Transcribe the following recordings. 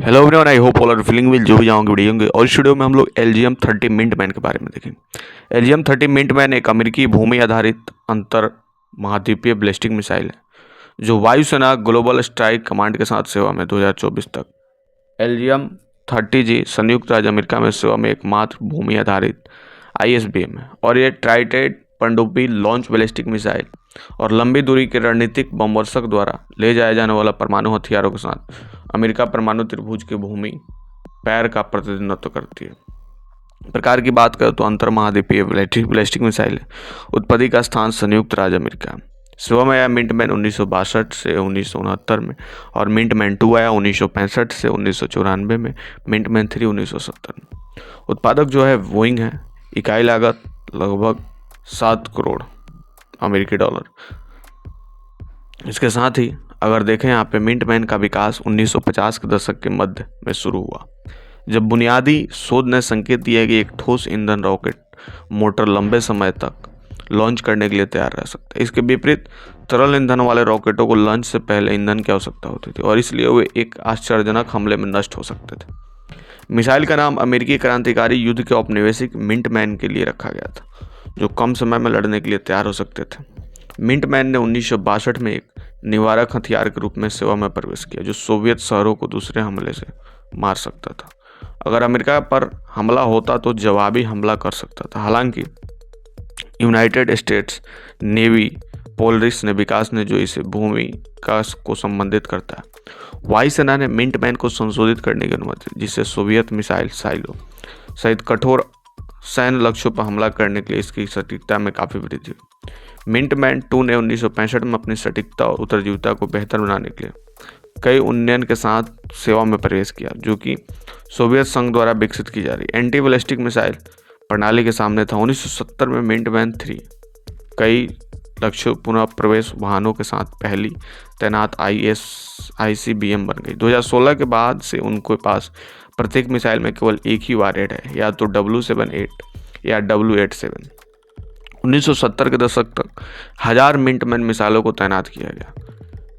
Hello everyone, I hope all are feeling well. जो भी जाओगे वीडियो होंगे। और इस वीडियो में हम लोग LGM-30 मिंटमैन के बारे में देखेंगे। LGM-30 मिंटमैन एक अमेरिकी भूमि आधारित अंतर महाद्वीपीय बैलिस्टिक मिसाइल है जो वायुसेना ग्लोबल स्ट्राइक कमांड के साथ सेवा में 2024 तक। LGM-30G संयुक्त राज्य अमेरिका में सेवा में एकमात्र भूमि आधारित ISBM है और ये ट्राइडेंट पनडुब्बी लॉन्च बैलिस्टिक मिसाइल और लंबी दूरी के रणनीतिक बमवर्षक द्वारा ले जाए जाने वाला परमाणु हथियारों के साथ अमेरिका परमाणु त्रिभुज के भूमि पैर का प्रतिनिधित्व करती है। प्रकार की बात करें तो अंतर महाद्वीपीय बैलिस्टिक मिसाइल है। उत्पत्ति का स्थान संयुक्त राज्य अमेरिका है। सेवा में आया मिंटमैन 1962 से 1969 में और मिंटमैन 2 आया 1965 से 1994 में, मिंटमैन 3 1970 में। उत्पादक जो है बोइंग है। इकाई लागत लगभग 7 करोड़ अमेरिकी डॉलर। इसके साथ ही अगर देखें यहाँ पे मिंटमैन का विकास 1950 के दशक के मध्य में शुरू हुआ, जब बुनियादी शोध ने संकेत दिया कि एक ठोस ईंधन रॉकेट मोटर लंबे समय तक लॉन्च करने के लिए तैयार रह सकता है। इसके विपरीत तरल ईंधन वाले रॉकेटों को लॉन्च से पहले ईंधन की आवश्यकता होती थी और इसलिए वे एक आश्चर्यजनक हमले में नष्ट हो सकते थे। मिसाइल का नाम अमेरिकी क्रांतिकारी युद्ध के औपनिवेशिक मिंटमैन के लिए रखा गया था, जो कम समय में लड़ने के लिए तैयार हो सकते थे। मिंटमैन ने 1962 में एक निवारक हथियार के रूप में सेवा में प्रवेश किया, जो सोवियत शहरों को दूसरे हमले से मार सकता था। अगर अमेरिका पर हमला होता तो जवाबी हमला कर सकता था। हालांकि यूनाइटेड स्टेट्स नेवी पोलरिस ने विकास ने जो इसे भूमिका को संबंधित करता है। वायुसेना ने मिंटमैन को संशोधित करने की अनुमति दी, जिससे सोवियत मिसाइल साइलों सहित कठोर सैन्य लक्ष्यों पर हमला करने के लिए इसकी सटीकता में काफ़ी वृद्धि हुई। मिंटमैन 2 ने 1965 में अपनी सटीकता और उत्तरजीविता को बेहतर बनाने के लिए कई उन्नयन के साथ सेवा में प्रवेश किया, जो कि सोवियत संघ द्वारा विकसित की जा रही एंटी बैलिस्टिक मिसाइल प्रणाली के सामने था। 1970 में मिंटमैन 3 कई लक्ष्य पुनः प्रवेश वाहनों के साथ पहली तैनात ICBM बन गई। 2016 के बाद से उनके पास प्रत्येक मिसाइल में केवल एक ही वॉरहेड है, या तो W78 या W87। 1970 के दशक तक 1000 मिंटमैन मिसाइलों को तैनात किया गया।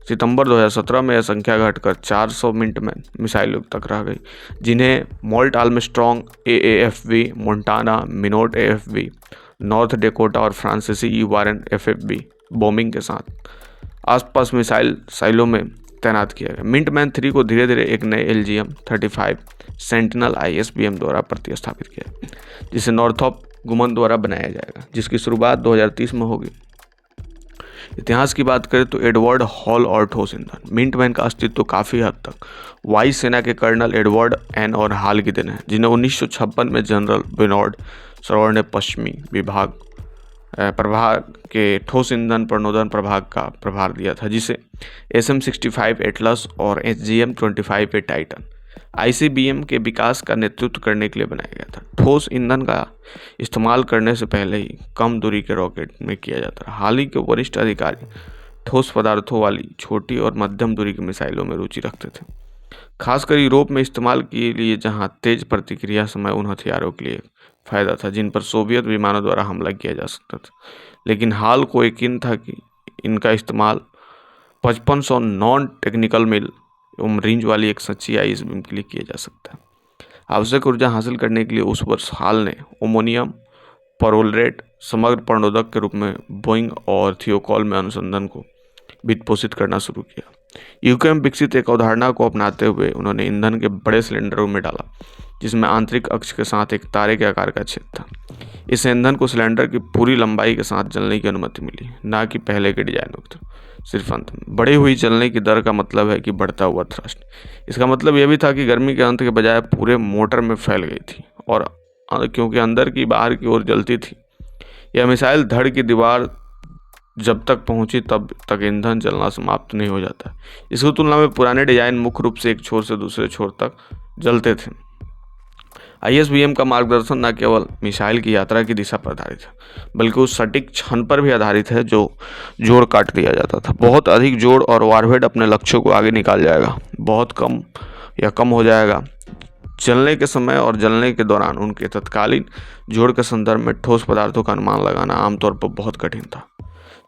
सितंबर 2017 में यह संख्या घटकर 400 मिंटमैन मिसाइलों तक रह गई, जिन्हें Malmstrom AAFV, Montana Minot AFV, North Dakota और फ्रांसीसी वारेन FFB बॉम्बिंग के साथ आसपास मिसाइल साइलों में तैनात किया गया। मिंटमैन 3 को धीरे धीरे एक नए LGM-35 सेंटिनल ISBM द्वारा प्रतिस्थापित किया, जिसे नॉर्थॉप गुमन द्वारा बनाया जाएगा, जिसकी शुरुआत 2030 में होगी। इतिहास की बात करें तो एडवर्ड हॉल और ठोस ईंधन। मिंटमैन का अस्तित्व काफ़ी हद तक वायुसेना के कर्नल एडवर्ड एन और हाल की दिन है, जिन्हें 1956 में जनरल बेनॉर्ड सरोवर ने पश्चिमी प्रभाग के ठोस ईंधन प्रणोदन प्रभाग का प्रभार दिया था, जिसे SM-65 एटलस और SGM-25A टाइटन ICBM के विकास का नेतृत्व करने के लिए बनाया गया था। ठोस ईंधन का इस्तेमाल करने से पहले ही कम दूरी के रॉकेट में किया जाता है। हाल ही के वरिष्ठ अधिकारी ठोस पदार्थों वाली छोटी और मध्यम दूरी की मिसाइलों में रुचि रखते थे, खासकर यूरोप में इस्तेमाल के लिए, जहां तेज प्रतिक्रिया समय उन हथियारों के लिए फायदा था जिन पर सोवियत विमानों द्वारा हमला किया जा सकता था। लेकिन हाल को यकीन था कि इनका इस्तेमाल 5500 नॉन टेक्निकल मिल एवं रेंज वाली एक सच्ची ISBM के लिए किया जा सकता है। आवश्यक ऊर्जा हासिल करने के लिए उस वर्ष हाल ने ओमोनियम परओलेट समग्र प्रणोदक के रूप में बोइंग और थियोकॉल में अनुसंधान को वित्तपोषित करना शुरू किया। यूके में विकसित एक अवधारणा को अपनाते हुए उन्होंने ईंधन के बड़े सिलेंडरों में डाला, जिसमें आंतरिक अक्ष के साथ एक तारे के आकार का छेद था। इस ईंधन को सिलेंडर की पूरी लंबाई के साथ जलने की अनुमति मिली, ना कि पहले के डिजाइन में सिर्फ अंत में। बढ़ी हुई जलने की दर का मतलब है कि बढ़ता हुआ थ्रस्ट। इसका मतलब यह भी था कि गर्मी के अंत के बजाय पूरे मोटर में फैल गई थी, और क्योंकि अंदर की बाहर की ओर जलती थी। यह मिसाइल धड़ की दीवार जब तक पहुंची तब तक ईंधन जलना समाप्त नहीं हो जाता। इसकी तुलना में पुराने डिजाइन मुख्य रूप से एक छोर से दूसरे छोर तक जलते थे। ISBM का मार्गदर्शन न केवल मिसाइल की यात्रा की दिशा पर आधारित है, बल्कि उस सटीक क्षण पर भी आधारित है जो जोड़ काट दिया जाता था। बहुत अधिक जोड़ और वारहेड अपने लक्ष्यों को आगे निकाल जाएगा, बहुत कम या कम हो जाएगा। जलने के समय और जलने के दौरान उनके तत्कालीन जोड़ के संदर्भ में ठोस पदार्थों का अनुमान लगाना आमतौर पर बहुत कठिन था।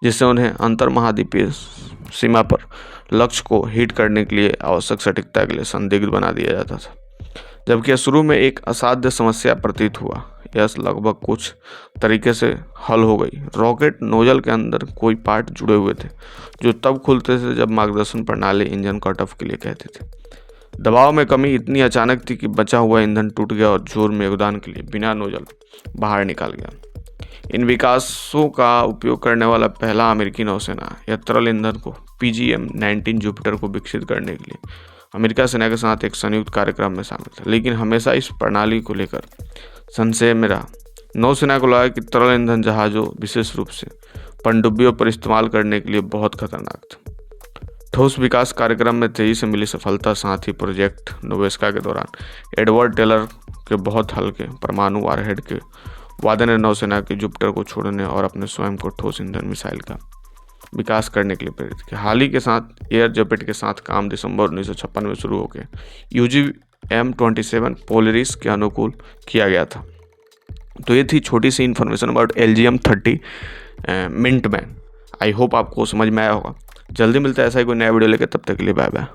जिससे उन्हें अंतर महाद्वीपीय सीमा पर लक्ष्य को हिट करने के लिए आवश्यक सटीकता के लिए संदिग्ध बना दिया जाता था। जबकि यह शुरू में एक असाध्य समस्या प्रतीत हुआ, यह लगभग कुछ तरीके से हल हो गई। रॉकेट नोजल के अंदर कोई पार्ट जुड़े हुए थे जो तब खुलते थे जब मार्गदर्शन प्रणाली इंजन कट ऑफ के लिए कहती थी। दबाव में कमी इतनी अचानक थी कि बचा हुआ ईंधन टूट गया और जोर में योगदान के लिए बिना नोजल बाहर निकल गया। इन विकासों का उपयोग करने वाला पहला अमेरिकी नौसेना या तरल ईंधन को PGM-19 जुपिटर को विकसित करने के लिए अमेरिका सेना के साथ एक संयुक्त कार्यक्रम में शामिल था। लेकिन हमेशा इस प्रणाली को लेकर संशय में रहा। नौसेना को लगा कि तरल ईंधन जहाज़ों, विशेष रूप से पनडुब्बियों पर इस्तेमाल करने के लिए बहुत खतरनाक था। ठोस विकास कार्यक्रम में तेजी से मिली सफलता, साथ ही प्रोजेक्ट नोवेस्का के दौरान एडवर्ड टेलर के बहुत हल्के परमाणु वारहेड के वादे ने नौसेना के जुपिटर को छोड़ने और अपने स्वयं को ठोस ईंधन मिसाइल का विकास करने के लिए प्रेरित किया। हाल ही के साथ एयर जेपेट के साथ काम दिसंबर 1956 में शुरू होकर UGM-27 पोलरिस के अनुकूल किया गया था। तो ये थी छोटी सी information about LGM-30 Minuteman. I hope आपको समझ में आया होगा। जल्दी मिलता है ऐसा ही कोई नया वीडियो लेकर, तब तक के लिए बाय बाय।